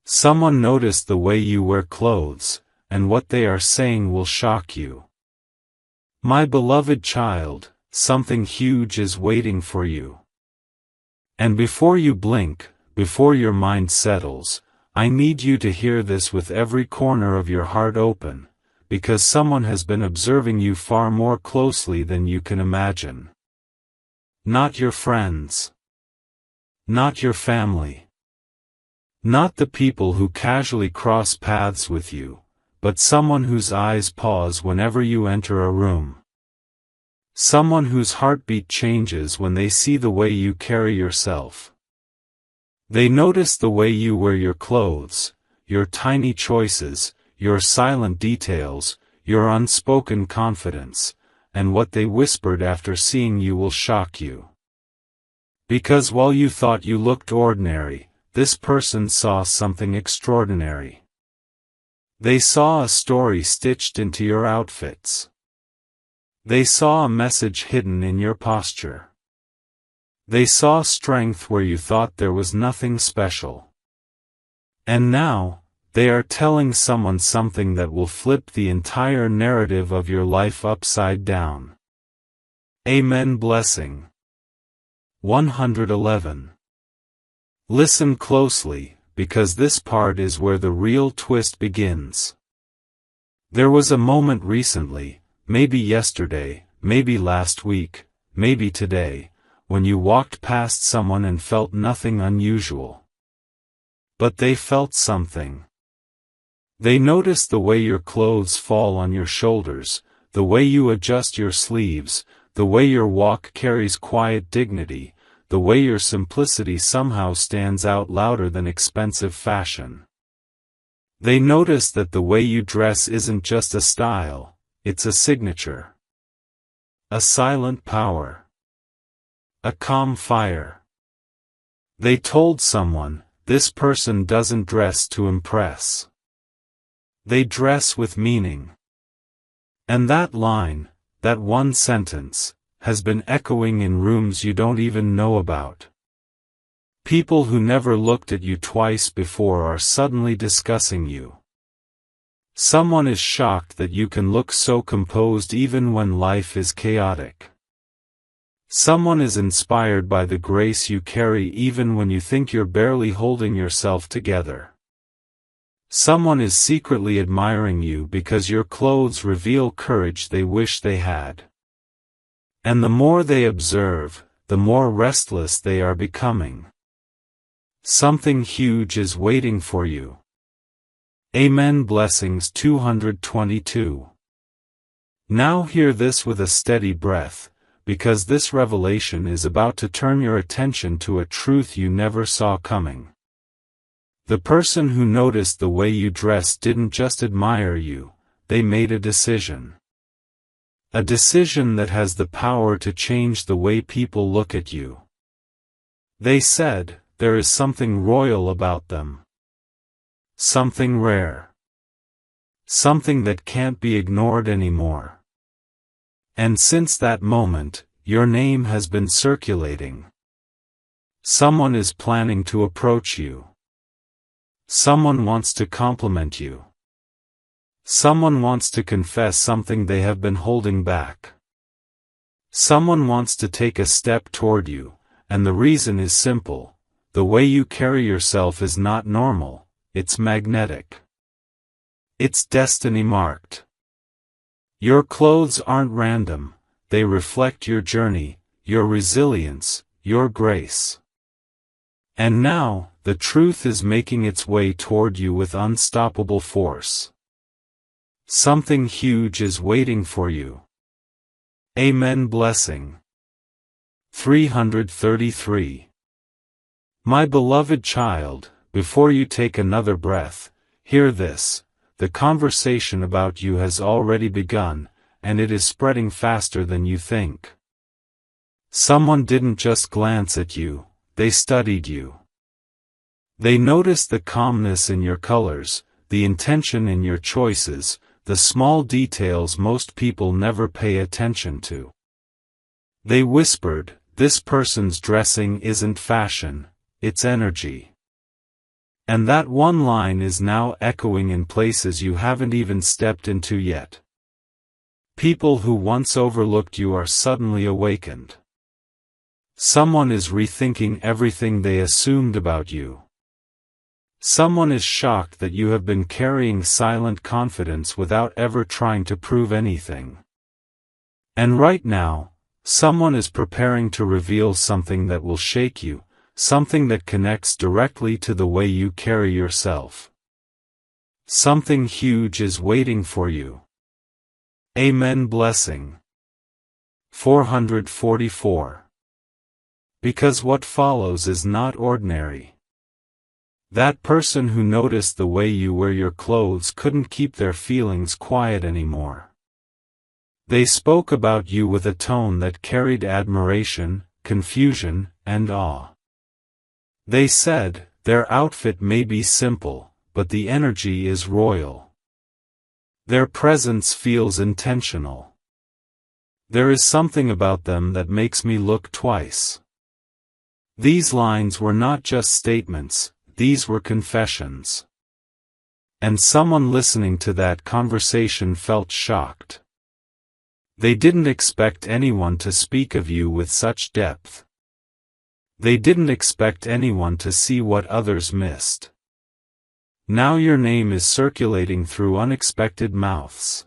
Someone noticed the way you wear clothes, and what they are saying will shock you. My beloved child, something huge is waiting for you. And before you blink, before your mind settles, I need you to hear this with every corner of your heart open, because someone has been observing you far more closely than you can imagine. Not your friends. Not your family. Not the people who casually cross paths with you, but someone whose eyes pause whenever you enter a room. Someone whose heartbeat changes when they see the way you carry yourself. They notice the way you wear your clothes, your tiny choices, your silent details, your unspoken confidence, and what they whispered after seeing you will shock you. Because while you thought you looked ordinary, this person saw something extraordinary. They saw a story stitched into your outfits. They saw a message hidden in your posture. They saw strength where you thought there was nothing special. And now, they are telling someone something that will flip the entire narrative of your life upside down. Amen. Blessing. 111. Listen closely, because this part is where the real twist begins. There was a moment recently, maybe yesterday, maybe last week, maybe today, when you walked past someone and felt nothing unusual. But they felt something. They noticed the way your clothes fall on your shoulders, the way you adjust your sleeves, the way your walk carries quiet dignity, the way your simplicity somehow stands out louder than expensive fashion. They noticed that the way you dress isn't just a style, it's a signature. A silent power. A calm fire. They told someone, this person doesn't dress to impress. They dress with meaning. And that line, that one sentence, has been echoing in rooms you don't even know about. People who never looked at you twice before are suddenly discussing you. Someone is shocked that you can look so composed even when life is chaotic. Someone is inspired by the grace you carry even when you think you're barely holding yourself together. Someone is secretly admiring you because your clothes reveal courage they wish they had. And the more they observe, the more restless they are becoming. Something huge is waiting for you. Amen. Blessings. 222. Now hear this with a steady breath, because this revelation is about to turn your attention to a truth you never saw coming. The person who noticed the way you dressed didn't just admire you, they made a decision. A decision that has the power to change the way people look at you. They said, there is something royal about them. Something rare. Something that can't be ignored anymore. And since that moment, your name has been circulating. Someone is planning to approach you. Someone wants to compliment you. Someone wants to confess something they have been holding back. Someone wants to take a step toward you, and the reason is simple. The way you carry yourself is not normal, it's magnetic. It's destiny marked. Your clothes aren't random, they reflect your journey, your resilience, your grace. And now, the truth is making its way toward you with unstoppable force. Something huge is waiting for you. Amen. Blessing. 333. My beloved child, before you take another breath, hear this. The conversation about you has already begun, and it is spreading faster than you think. Someone didn't just glance at you, they studied you. They noticed the calmness in your colors, the intention in your choices, the small details most people never pay attention to. They whispered, this person's dressing isn't fashion, it's energy. And that one line is now echoing in places you haven't even stepped into yet. People who once overlooked you are suddenly awakened. Someone is rethinking everything they assumed about you. Someone is shocked that you have been carrying silent confidence without ever trying to prove anything. And right now, someone is preparing to reveal something that will shake you, something that connects directly to the way you carry yourself. Something huge is waiting for you. Amen. Blessing. 444. Because what follows is not ordinary. That person who noticed the way you wear your clothes couldn't keep their feelings quiet anymore. They spoke about you with a tone that carried admiration, confusion, and awe. They said, their outfit may be simple, but the energy is royal. Their presence feels intentional. There is something about them that makes me look twice. These lines were not just statements, these were confessions. And someone listening to that conversation felt shocked. They didn't expect anyone to speak of you with such depth. They didn't expect anyone to see what others missed. Now your name is circulating through unexpected mouths.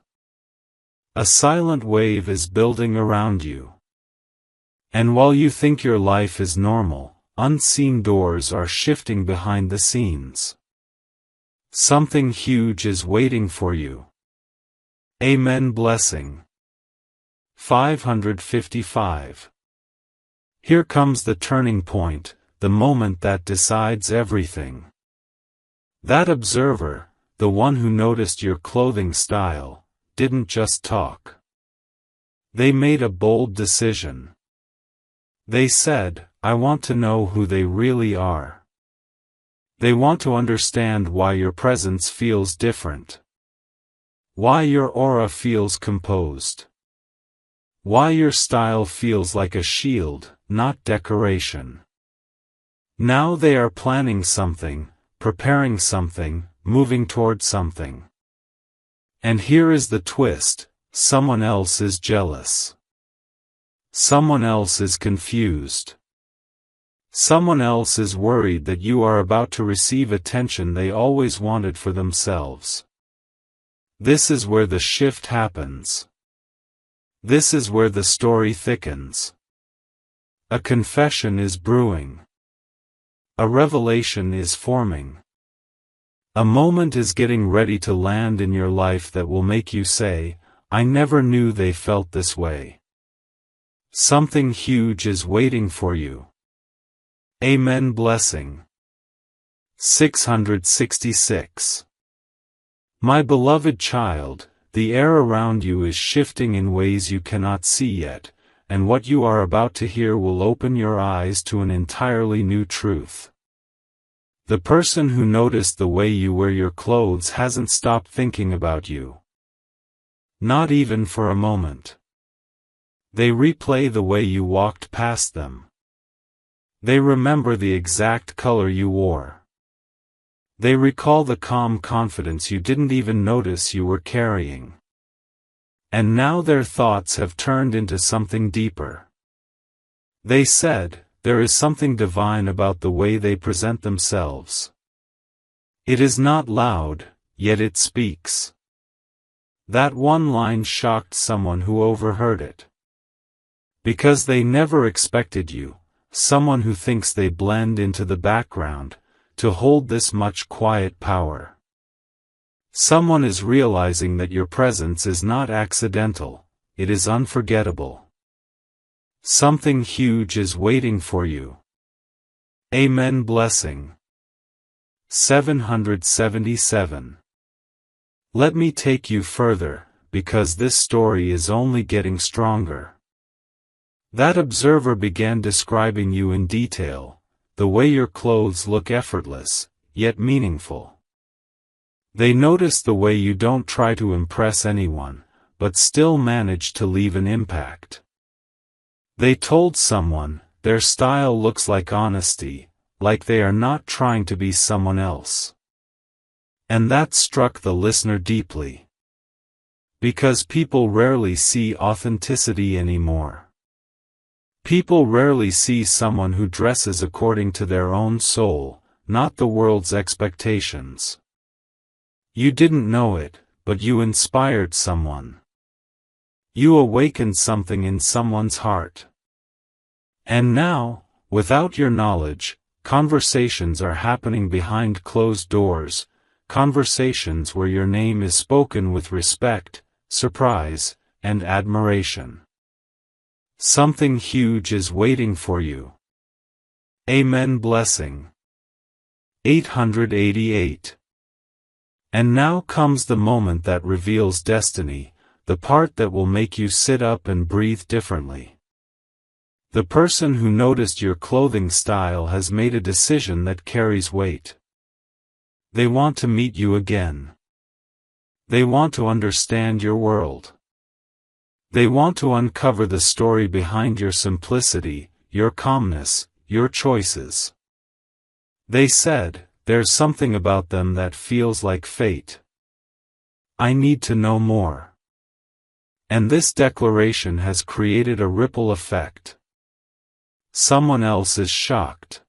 A silent wave is building around you. And while you think your life is normal, unseen doors are shifting behind the scenes. Something huge is waiting for you. Amen. Blessing. 555. Here comes the turning point, the moment that decides everything. That observer, the one who noticed your clothing style, didn't just talk. They made a bold decision. They said, I want to know who they really are. They want to understand why your presence feels different. Why your aura feels composed. Why your style feels like a shield, not decoration. Now they are planning something, preparing something, moving toward something. And here is the twist, someone else is jealous. Someone else is confused. Someone else is worried that you are about to receive attention they always wanted for themselves. This is where the shift happens. This is where the story thickens. A confession is brewing. A revelation is forming. A moment is getting ready to land in your life that will make you say, I never knew they felt this way. Something huge is waiting for you. Amen. Blessing. 666. My beloved child, the air around you is shifting in ways you cannot see yet, and what you are about to hear will open your eyes to an entirely new truth. The person who noticed the way you wear your clothes hasn't stopped thinking about you. Not even for a moment. They replay the way you walked past them. They remember the exact color you wore. They recall the calm confidence you didn't even notice you were carrying. And now their thoughts have turned into something deeper. They said, there is something divine about the way they present themselves. It is not loud, yet it speaks. That one line shocked someone who overheard it. Because they never expected you, someone who thinks they blend into the background, to hold this much quiet power. Someone is realizing that your presence is not accidental, it is unforgettable. Something huge is waiting for you. Amen. Blessing. 777. Let me take you further, because this story is only getting stronger. That observer began describing you in detail, the way your clothes look effortless, yet meaningful. They noticed the way you don't try to impress anyone, but still manage to leave an impact. They told someone, their style looks like honesty, like they are not trying to be someone else. And that struck the listener deeply. Because people rarely see authenticity anymore. People rarely see someone who dresses according to their own soul, not the world's expectations. You didn't know it, but you inspired someone. You awakened something in someone's heart. And now, without your knowledge, conversations are happening behind closed doors, conversations where your name is spoken with respect, surprise, and admiration. Something huge is waiting for you. Amen. Blessing. 888. And now comes the moment that reveals destiny, the part that will make you sit up and breathe differently. The person who noticed your clothing style has made a decision that carries weight. They want to meet you again. They want to understand your world. They want to uncover the story behind your simplicity, your calmness, your choices. They said, "There's something about them that feels like fate. I need to know more." And this declaration has created a ripple effect. Someone else is shocked.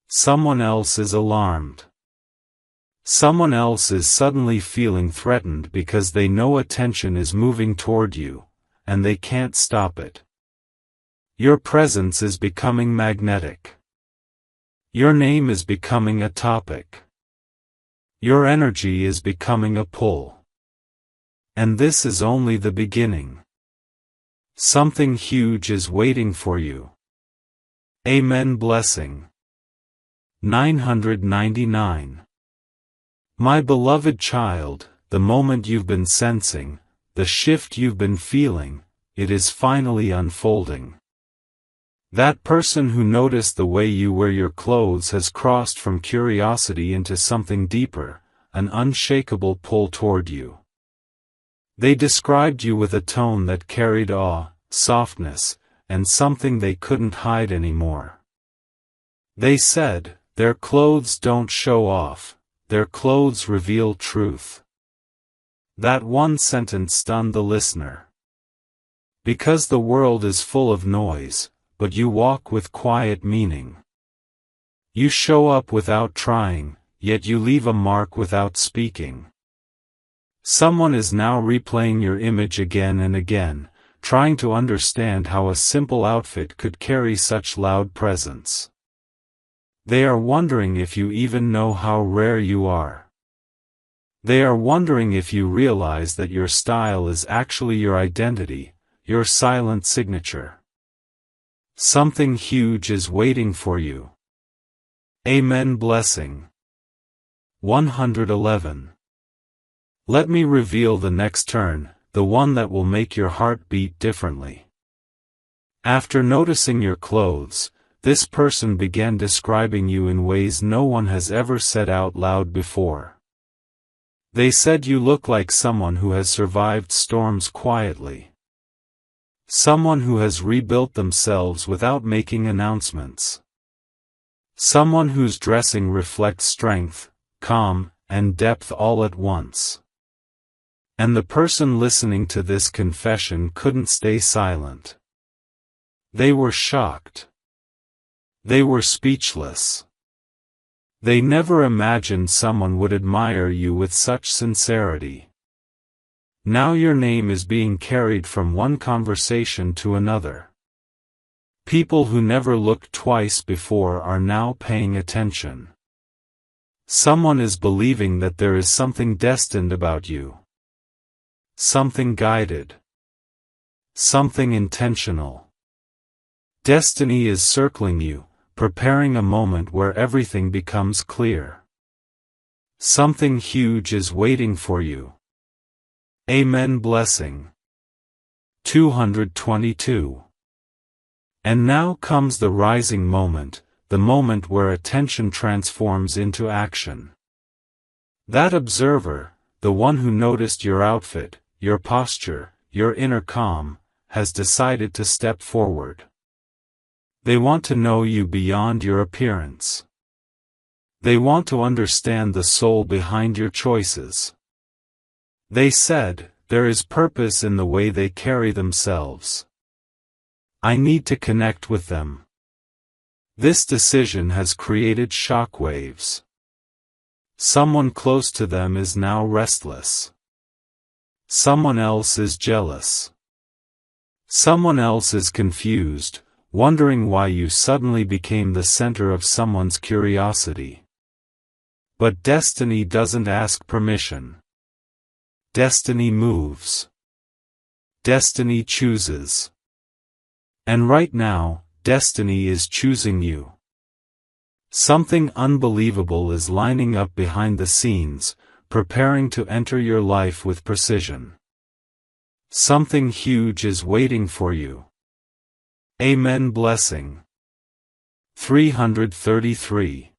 Someone else is alarmed. Someone else is suddenly feeling threatened because they know attention is moving toward you, and they can't stop it. Your presence is becoming magnetic. Your name is becoming a topic. Your energy is becoming a pull. And this is only the beginning. Something huge is waiting for you. Amen. Blessing. 999. My beloved child, the moment you've been sensing, the shift you've been feeling, it is finally unfolding. That person who noticed the way you wear your clothes has crossed from curiosity into something deeper, an unshakable pull toward you. They described you with a tone that carried awe, softness, and something they couldn't hide anymore. They said, "Their clothes don't show off, their clothes reveal truth." That one sentence stunned the listener. Because the world is full of noise, but you walk with quiet meaning. You show up without trying, yet you leave a mark without speaking. Someone is now replaying your image again and again, trying to understand how a simple outfit could carry such loud presence. They are wondering if you even know how rare you are. They are wondering if you realize that your style is actually your identity, your silent signature. Something huge is waiting for you. Amen. Blessing. 111. Let me reveal the next turn, the one that will make your heart beat differently. After noticing your clothes, this person began describing you in ways no one has ever said out loud before. They said you look like someone who has survived storms quietly. Someone who has rebuilt themselves without making announcements. Someone whose dressing reflects strength, calm, and depth all at once. And the person listening to this confession couldn't stay silent. They were shocked. They were speechless. They never imagined someone would admire you with such sincerity. Now your name is being carried from one conversation to another. People who never looked twice before are now paying attention. Someone is believing that there is something destined about you. Something guided. Something intentional. Destiny is circling you, preparing a moment where everything becomes clear. Something huge is waiting for you. Amen. Blessing. 222. And now comes the rising moment, the moment where attention transforms into action. That observer, the one who noticed your outfit, your posture, your inner calm, has decided to step forward. They want to know you beyond your appearance. They want to understand the soul behind your choices. They said, there is purpose in the way they carry themselves. I need to connect with them. This decision has created shockwaves. Someone close to them is now restless. Someone else is jealous. Someone else is confused, wondering why you suddenly became the center of someone's curiosity. But destiny doesn't ask permission. Destiny moves. Destiny chooses. And right now, destiny is choosing you. Something unbelievable is lining up behind the scenes, preparing to enter your life with precision. Something huge is waiting for you. Amen. Blessing. 333.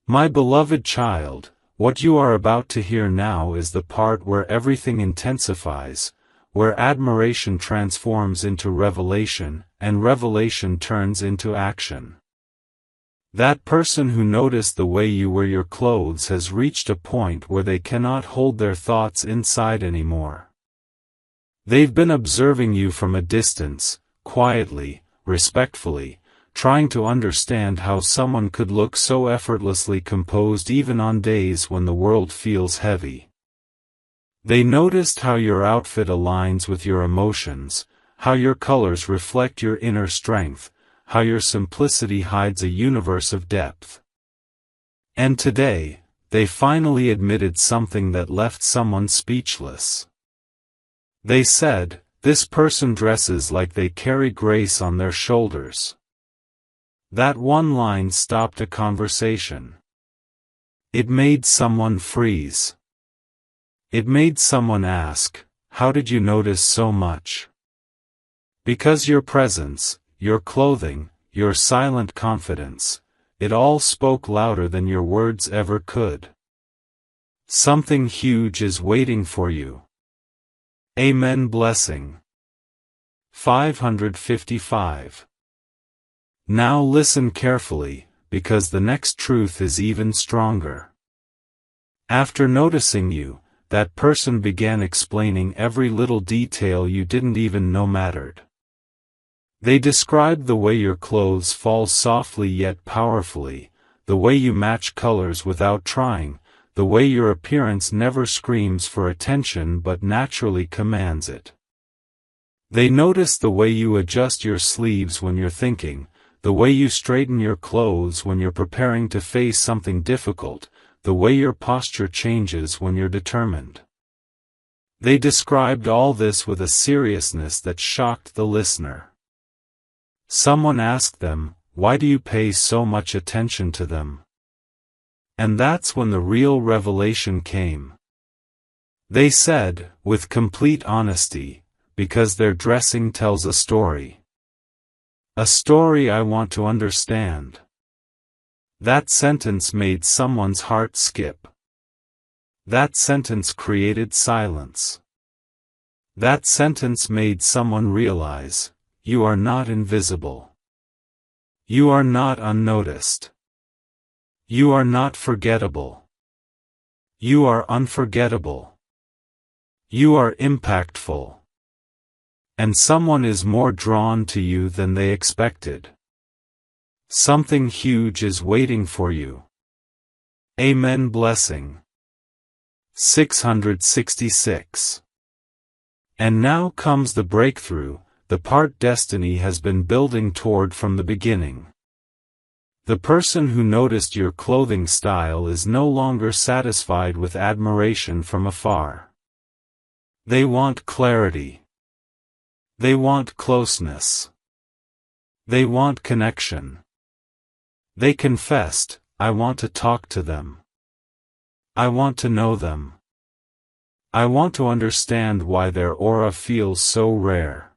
My beloved child, what you are about to hear now is the part where everything intensifies, where admiration transforms into revelation, and revelation turns into action. That person who noticed the way you wear your clothes has reached a point where they cannot hold their thoughts inside anymore. They've been observing you from a distance, quietly, respectfully, trying to understand how someone could look so effortlessly composed even on days when the world feels heavy. They noticed how your outfit aligns with your emotions, how your colors reflect your inner strength, how your simplicity hides a universe of depth. And today, they finally admitted something that left someone speechless. They said, this person dresses like they carry grace on their shoulders. That one line stopped a conversation. It made someone freeze. It made someone ask, how did you notice so much? Because your presence, your clothing, your silent confidence, it all spoke louder than your words ever could. Something huge is waiting for you. Amen. Blessing. 555. Now listen carefully, because the next truth is even stronger. After noticing you, that person began explaining every little detail you didn't even know mattered. They described the way your clothes fall softly yet powerfully, the way you match colors without trying, the way your appearance never screams for attention but naturally commands it. They noticed the way you adjust your sleeves when you're thinking, the way you straighten your clothes when you're preparing to face something difficult, the way your posture changes when you're determined. They described all this with a seriousness that shocked the listener. Someone asked them, why do you pay so much attention to them? And that's when the real revelation came. They said, with complete honesty, because their dressing tells a story. A story I want to understand. That sentence made someone's heart skip. That sentence created silence. That sentence made someone realize, you are not invisible. You are not unnoticed. You are not forgettable. You are unforgettable. You are impactful. And someone is more drawn to you than they expected. Something huge is waiting for you. Amen. Blessing. 666. And now comes the breakthrough, the part destiny has been building toward from the beginning. The person who noticed your clothing style is no longer satisfied with admiration from afar. They want clarity. They want closeness. They want connection. They confessed, I want to talk to them. I want to know them. I want to understand why their aura feels so rare.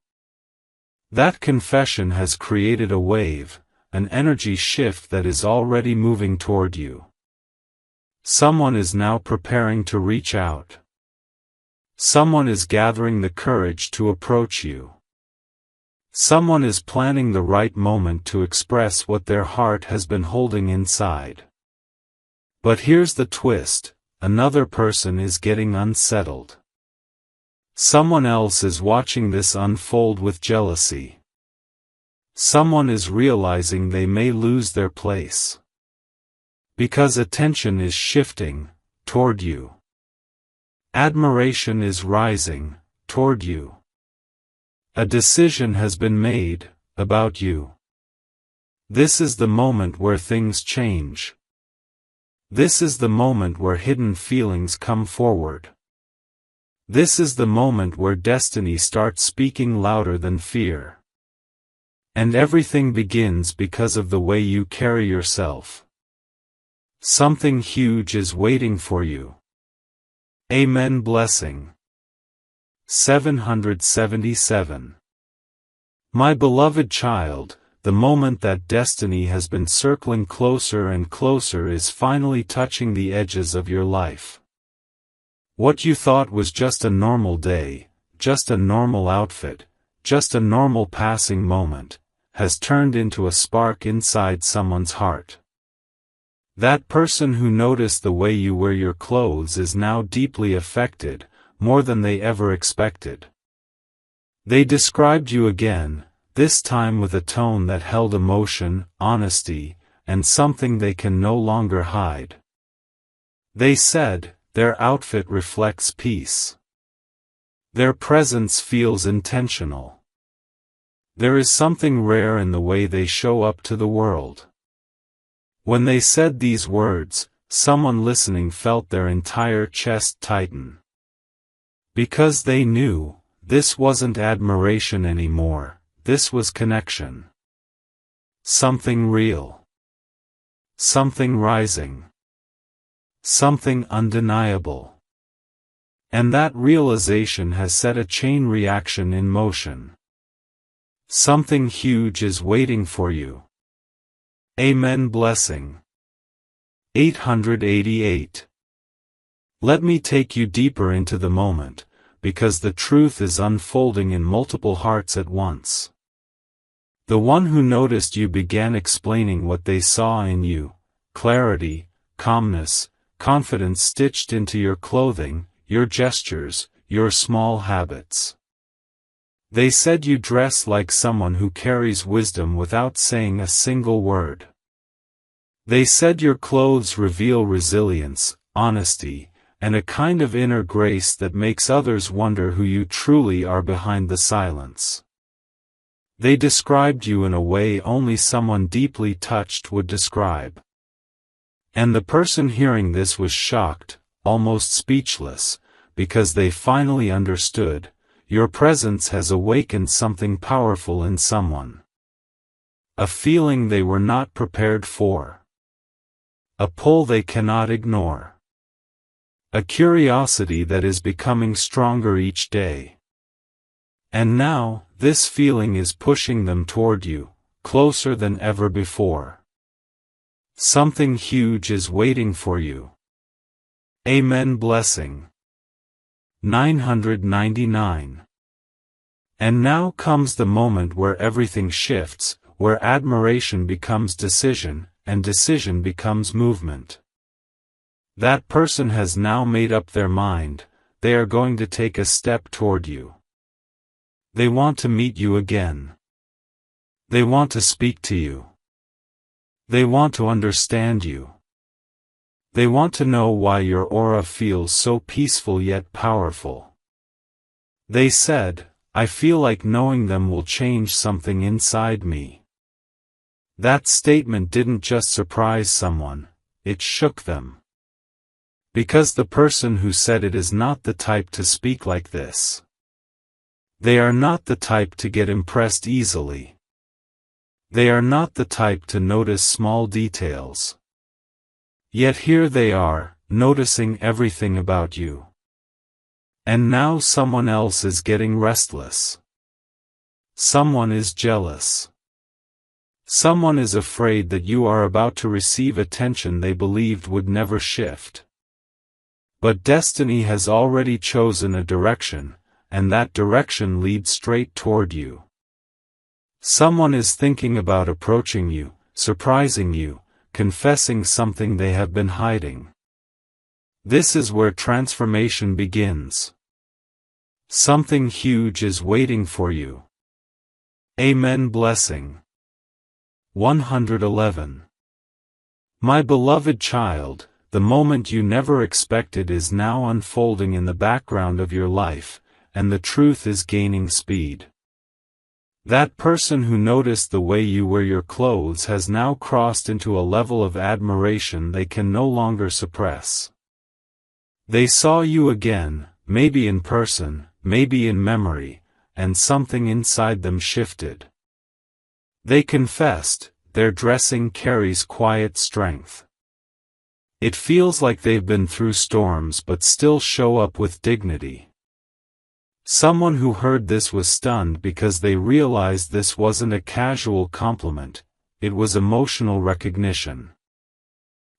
That confession has created a wave, an energy shift that is already moving toward you. Someone is now preparing to reach out. Someone is gathering the courage to approach you. Someone is planning the right moment to express what their heart has been holding inside. But here's the twist: another person is getting unsettled. Someone else is watching this unfold with jealousy. Someone is realizing they may lose their place. Because attention is shifting toward you. Admiration is rising toward you. A decision has been made about you. This is the moment where things change. This is the moment where hidden feelings come forward. This is the moment where destiny starts speaking louder than fear. And everything begins because of the way you carry yourself. Something huge is waiting for you. Amen. Blessing. 777. My beloved child, the moment that destiny has been circling closer and closer is finally touching the edges of your life. What you thought was just a normal day, just a normal outfit, just a normal passing moment, has turned into a spark inside someone's heart. That person who noticed the way you wear your clothes is now deeply affected, more than they ever expected. They described you again, this time with a tone that held emotion, honesty, and something they can no longer hide. They said, their outfit reflects peace. Their presence feels intentional. There is something rare in the way they show up to the world. When they said these words, someone listening felt their entire chest tighten. Because they knew, this wasn't admiration anymore, this was connection. Something real. Something rising. Something undeniable. And that realization has set a chain reaction in motion. Something huge is waiting for you. Amen. Blessing. 888. Let me take you deeper into the moment, because the truth is unfolding in multiple hearts at once. The one who noticed you began explaining what they saw in you: clarity, calmness, confidence stitched into your clothing, your gestures, your small habits. They said you dress like someone who carries wisdom without saying a single word. They said your clothes reveal resilience, honesty, and a kind of inner grace that makes others wonder who you truly are behind the silence. They described you in a way only someone deeply touched would describe. And the person hearing this was shocked, almost speechless, because they finally understood. Your presence has awakened something powerful in someone. A feeling they were not prepared for. A pull they cannot ignore. A curiosity that is becoming stronger each day. And now, this feeling is pushing them toward you, closer than ever before. Something huge is waiting for you. Amen. Blessing. 999. And now comes the moment where everything shifts, where admiration becomes decision, and decision becomes movement. That person has now made up their mind, they are going to take a step toward you. They want to meet you again. They want to speak to you. They want to understand you. They want to know why your aura feels so peaceful yet powerful. They said, I feel like knowing them will change something inside me. That statement didn't just surprise someone, it shook them. Because the person who said it is not the type to speak like this. They are not the type to get impressed easily. They are not the type to notice small details. Yet here they are, noticing everything about you. And now someone else is getting restless. Someone is jealous. Someone is afraid that you are about to receive attention they believed would never shift. But destiny has already chosen a direction, and that direction leads straight toward you. Someone is thinking about approaching you, surprising you, confessing something they have been hiding. This is where transformation begins. Something huge is waiting for you. Amen. Blessing. 111. My beloved child, the moment you never expected is now unfolding in the background of your life, and the truth is gaining speed. That person who noticed the way you wear your clothes has now crossed into a level of admiration they can no longer suppress. They saw you again, maybe in person, maybe in memory, and something inside them shifted. They confessed, their dressing carries quiet strength. It feels like they've been through storms but still show up with dignity. Someone who heard this was stunned because they realized this wasn't a casual compliment, it was emotional recognition.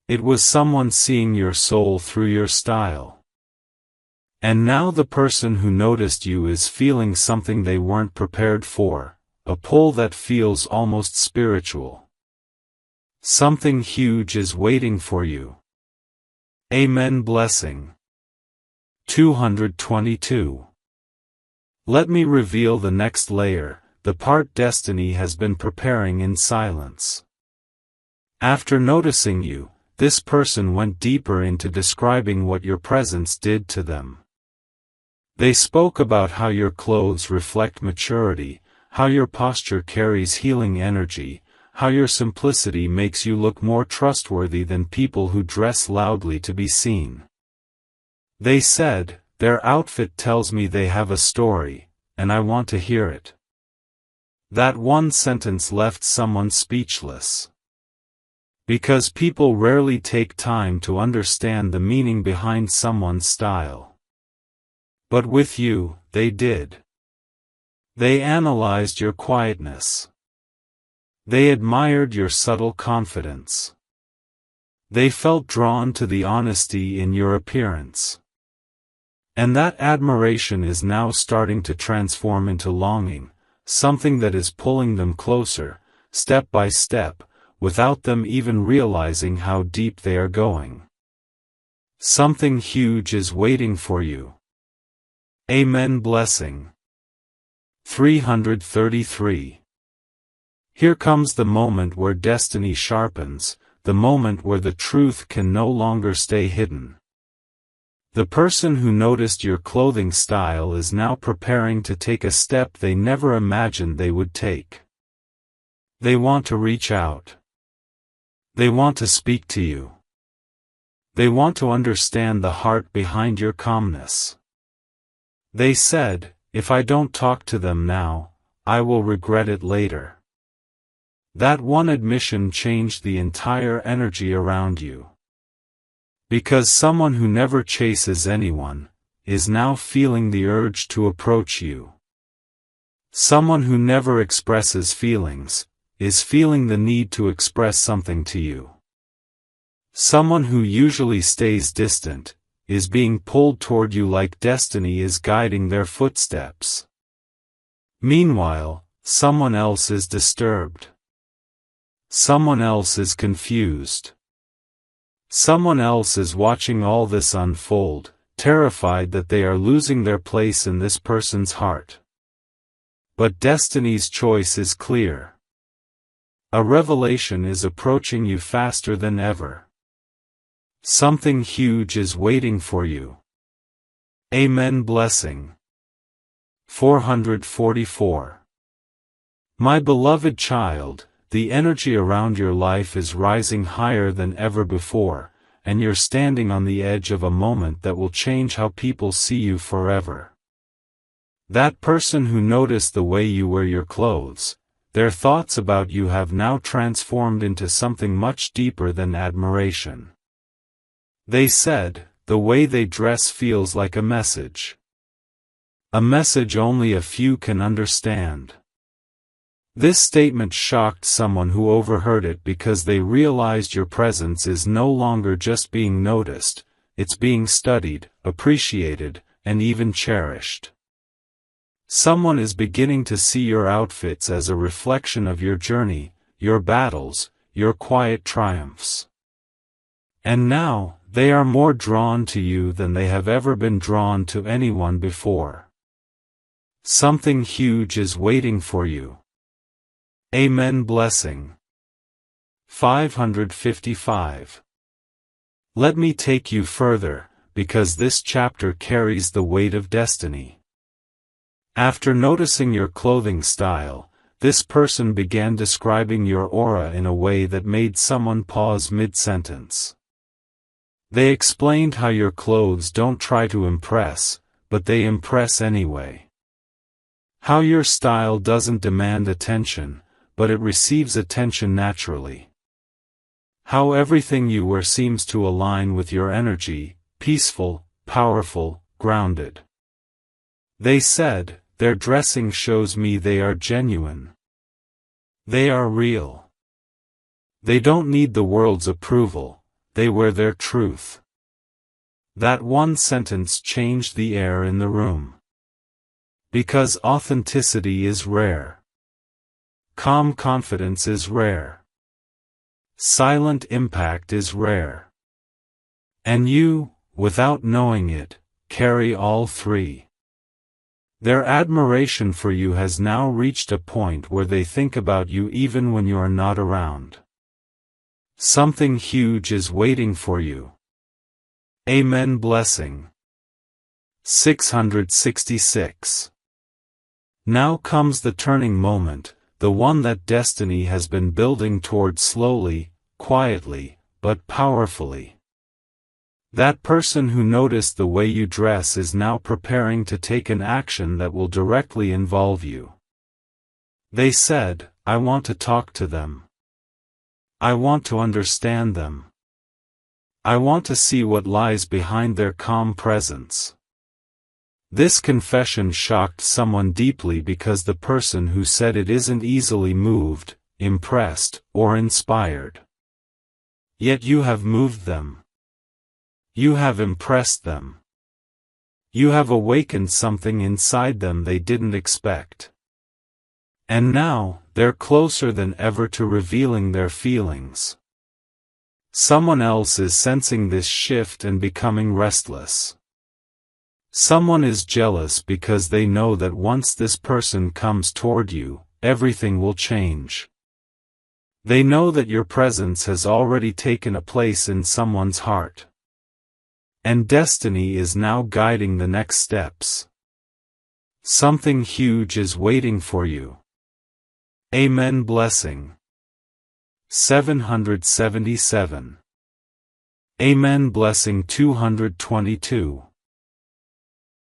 It was someone seeing your soul through your style. And now the person who noticed you is feeling something they weren't prepared for, a pull that feels almost spiritual. Something huge is waiting for you. Amen. Blessing. 222. Let me reveal the next layer, the part destiny has been preparing in silence. After noticing you, this person went deeper into describing what your presence did to them. They spoke about how your clothes reflect maturity, how your posture carries healing energy, how your simplicity makes you look more trustworthy than people who dress loudly to be seen. They said, their outfit tells me they have a story, and I want to hear it. That one sentence left someone speechless. Because people rarely take time to understand the meaning behind someone's style. But with you, they did. They analyzed your quietness. They admired your subtle confidence. They felt drawn to the honesty in your appearance. And that admiration is now starting to transform into longing, something that is pulling them closer, step by step, without them even realizing how deep they are going. Something huge is waiting for you. Amen. Blessing. 333. Here comes the moment where destiny sharpens, the moment where the truth can no longer stay hidden. The person who noticed your clothing style is now preparing to take a step they never imagined they would take. They want to reach out. They want to speak to you. They want to understand the heart behind your calmness. They said, if I don't talk to them now, I will regret it later. That one admission changed the entire energy around you. Because someone who never chases anyone, is now feeling the urge to approach you. Someone who never expresses feelings, is feeling the need to express something to you. Someone who usually stays distant, is being pulled toward you like destiny is guiding their footsteps. Meanwhile, someone else is disturbed. Someone else is confused. Someone else is watching all this unfold, terrified that they are losing their place in this person's heart. But destiny's choice is clear. A revelation is approaching you faster than ever. Something huge is waiting for you. Amen. Blessing. 444. My beloved child, the energy around your life is rising higher than ever before, and you're standing on the edge of a moment that will change how people see you forever. That person who noticed the way you wear your clothes, their thoughts about you have now transformed into something much deeper than admiration. They said, the way they dress feels like a message. A message only a few can understand. This statement shocked someone who overheard it because they realized your presence is no longer just being noticed, it's being studied, appreciated, and even cherished. Someone is beginning to see your outfits as a reflection of your journey, your battles, your quiet triumphs. And now, they are more drawn to you than they have ever been drawn to anyone before. Something huge is waiting for you. Amen. Blessing. 555. Let me take you further, because this chapter carries the weight of destiny. After noticing your clothing style, this person began describing your aura in a way that made someone pause mid-sentence. They explained how your clothes don't try to impress, but they impress anyway. How your style doesn't demand attention, but it receives attention naturally. How everything you wear seems to align with your energy, peaceful, powerful, grounded. They said, their dressing shows me they are genuine. They are real. They don't need the world's approval, they wear their truth. That one sentence changed the air in the room. Because authenticity is rare. Calm confidence is rare. Silent impact is rare. And you, without knowing it, carry all three. Their admiration for you has now reached a point where they think about you even when you are not around. Something huge is waiting for you. Amen. Blessing. 666. Now comes the turning moment, the one that destiny has been building toward slowly, quietly, but powerfully. That person who noticed the way you dress is now preparing to take an action that will directly involve you. They said, I want to talk to them. I want to understand them. I want to see what lies behind their calm presence. This confession shocked someone deeply because the person who said it isn't easily moved, impressed, or inspired. Yet you have moved them. You have impressed them. You have awakened something inside them they didn't expect. And now, they're closer than ever to revealing their feelings. Someone else is sensing this shift and becoming restless. Someone is jealous because they know that once this person comes toward you, everything will change. They know that your presence has already taken a place in someone's heart. And destiny is now guiding the next steps. Something huge is waiting for you. Amen. Blessing. 777. Amen. Blessing. 222.